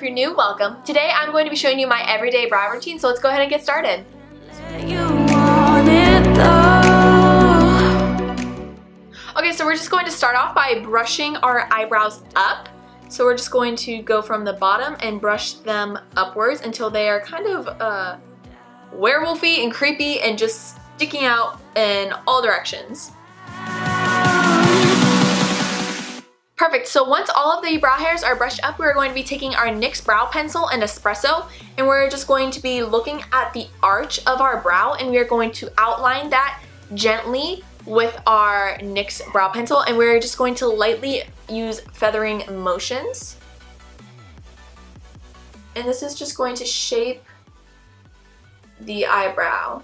you're new, welcome. Today I'm going to be showing you my everyday brow routine, so let's go ahead and get started. Okay, so we're just going to start off by brushing our eyebrows up. So we're just going to go from the bottom and brush them upwards until they are kind of werewolfy and creepy and just sticking out in all directions. Perfect, so once all of the brow hairs are brushed up, we're going to be taking our NYX brow pencil and espresso, and we're just going to be looking at the arch of our brow, and we're going to outline that gently with our NYX brow pencil, and we're just going to lightly use feathering motions. And this is just going to shape the eyebrow.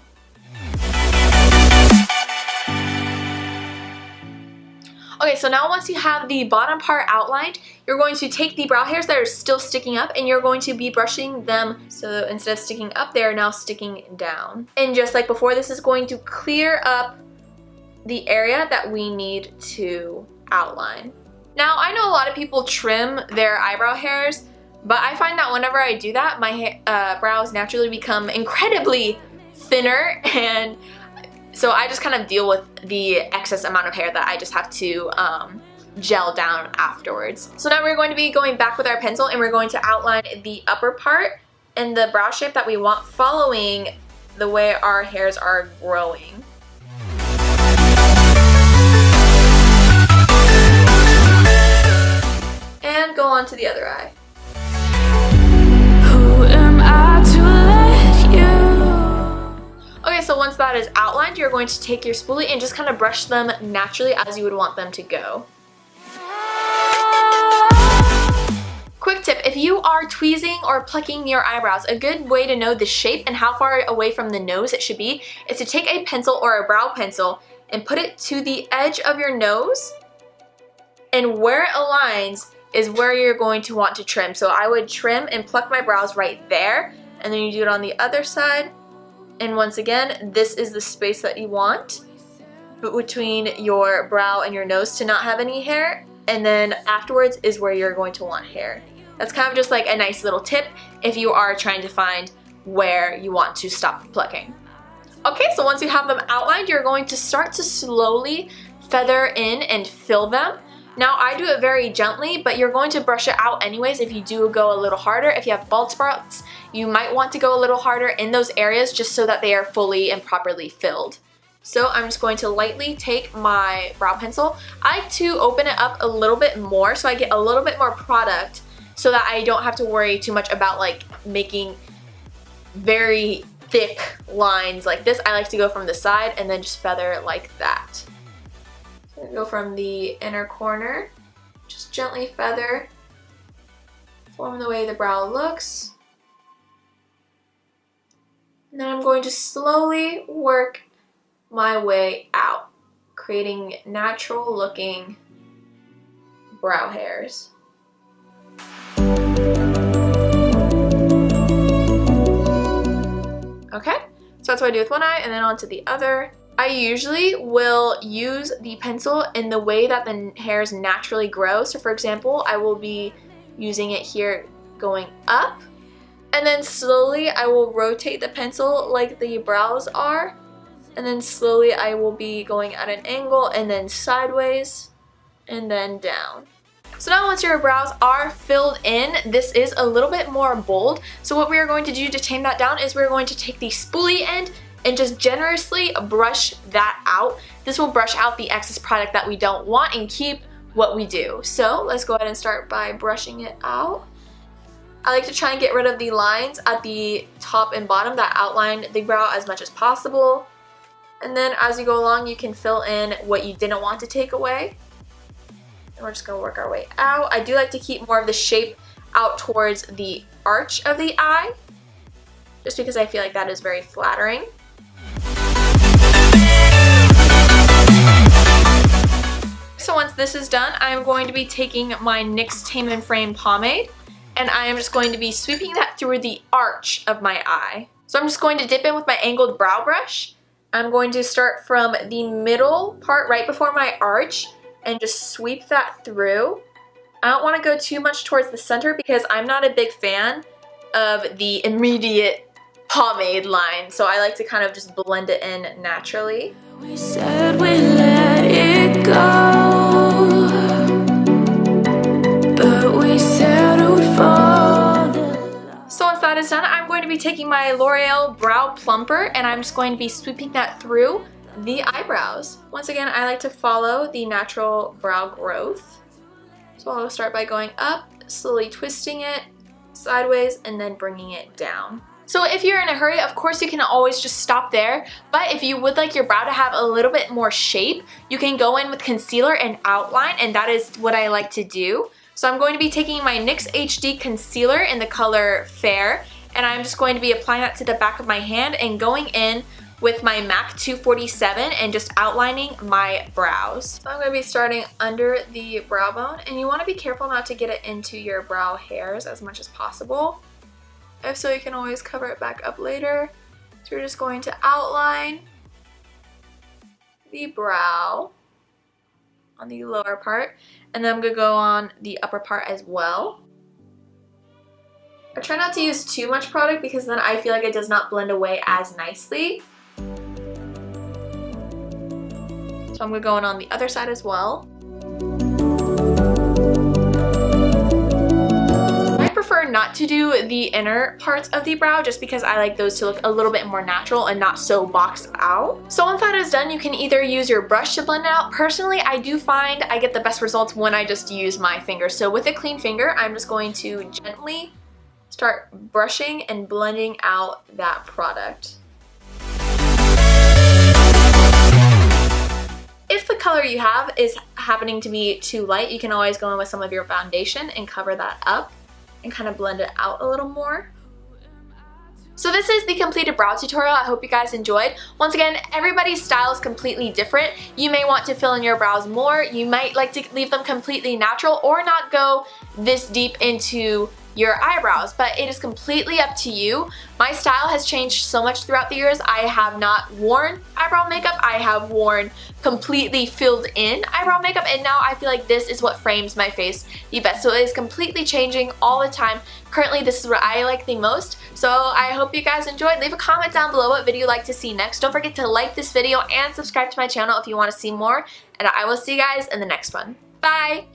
Okay, so now once you have the bottom part outlined, you're going to take the brow hairs that are still sticking up and you're going to be brushing them, so instead of sticking up, they are now sticking down. And just like before, this is going to clear up the area that we need to outline. Now, I know a lot of people trim their eyebrow hairs, but I find that whenever I do that, my brows naturally become incredibly thinner, and so I just kind of deal with the excess amount of hair that I just have to gel down afterwards. So now we're going to be going back with our pencil and we're going to outline the upper part and the brow shape that we want, following the way our hairs are growing. And go on to the other eye. Who am I to let you? Okay, so once that is outlined, you're going to take your spoolie and just kind of brush them naturally as you would want them to go. Quick tip, if you are tweezing or plucking your eyebrows, a good way to know the shape and how far away from the nose it should be is to take a pencil or a brow pencil and put it to the edge of your nose, and where it aligns is where you're going to want to trim. So I would trim and pluck my brows right there, and then you do it on the other side. And once again, this is the space that you want between your brow and your nose to not have any hair, and then afterwards is where you're going to want hair. That's kind of just like a nice little tip if you are trying to find where you want to stop plucking. Okay, so once you have them outlined, you're going to start to slowly feather in and fill them. Now, I do it very gently, but you're going to brush it out anyways if you do go a little harder. If you have bald spots, you might want to go a little harder in those areas just so that they are fully and properly filled. So I'm just going to lightly take my brow pencil. I like to open it up a little bit more so I get a little bit more product so that I don't have to worry too much about like making very thick lines like this. I like to go from the side and then just feather it like that. Go from the inner corner, just gently feather, form the way the brow looks. And then I'm going to slowly work my way out, creating natural looking brow hairs. Okay, so that's what I do with one eye, and then on to the other. I usually will use the pencil in the way that the hairs naturally grow. So for example, I will be using it here going up, and then slowly I will rotate the pencil like the brows are, and then slowly I will be going at an angle and then sideways and then down. So now once your brows are filled in, this is a little bit more bold. So what we are going to do to tame that down is we're going to take the spoolie end and just generously brush that out. This will brush out the excess product that we don't want and keep what we do. So let's go ahead and start by brushing it out. I like to try and get rid of the lines at the top and bottom that outline the brow as much as possible. And then as you go along, you can fill in what you didn't want to take away. And we're just gonna work our way out. I do like to keep more of the shape out towards the arch of the eye, just because I feel like that is very flattering. So once this is done, I am going to be taking my NYX Tame and Frame pomade, and I am just going to be sweeping that through the arch of my eye. So I'm just going to dip in with my angled brow brush. I'm going to start from the middle part right before my arch and just sweep that through. I don't want to go too much towards the center because I'm not a big fan of the immediate pomade line, so I like to kind of just blend it in naturally. We said we let it go, but we settled for the... So once that is done, I'm going to be taking my L'Oreal Brow Plumper and I'm just going to be sweeping that through the eyebrows. Once again, I like to follow the natural brow growth. So I'll start by going up, slowly twisting it sideways, and then bringing it down. So if you're in a hurry, of course you can always just stop there, but if you would like your brow to have a little bit more shape, you can go in with concealer and outline, and that is what I like to do. So I'm going to be taking my NYX HD concealer in the color Fair, and I'm just going to be applying that to the back of my hand and going in with my MAC 247 and just outlining my brows. So I'm going to be starting under the brow bone, and you want to be careful not to get it into your brow hairs as much as possible. If so, you can always cover it back up later. So you're just going to outline the brow on the lower part, and then I'm going to go on the upper part as well. I try not to use too much product because then I feel like it does not blend away as nicely. So I'm going to go in on the other side as well. I prefer not to do the inner parts of the brow just because I like those to look a little bit more natural and not so boxed out. So once that is done, you can either use your brush to blend it out. Personally, I do find I get the best results when I just use my finger. So with a clean finger, I'm just going to gently start brushing and blending out that product. If the color you have is happening to be too light, you can always go in with some of your foundation and cover that up and kind of blend it out a little more. So this is the completed brow tutorial. I hope you guys enjoyed. Once again, everybody's style is completely different. You may want to fill in your brows more. You might like to leave them completely natural or not go this deep into your eyebrows, but it is completely up to you. My style has changed so much throughout the years. I have not worn eyebrow makeup. I have worn completely filled in eyebrow makeup, and now I feel like this is what frames my face the best. So it is completely changing all the time. Currently, this is what I like the most. So I hope you guys enjoyed. Leave a comment down below what video you'd like to see next. Don't forget to like this video and subscribe to my channel if you want to see more, and I will see you guys in the next one. Bye!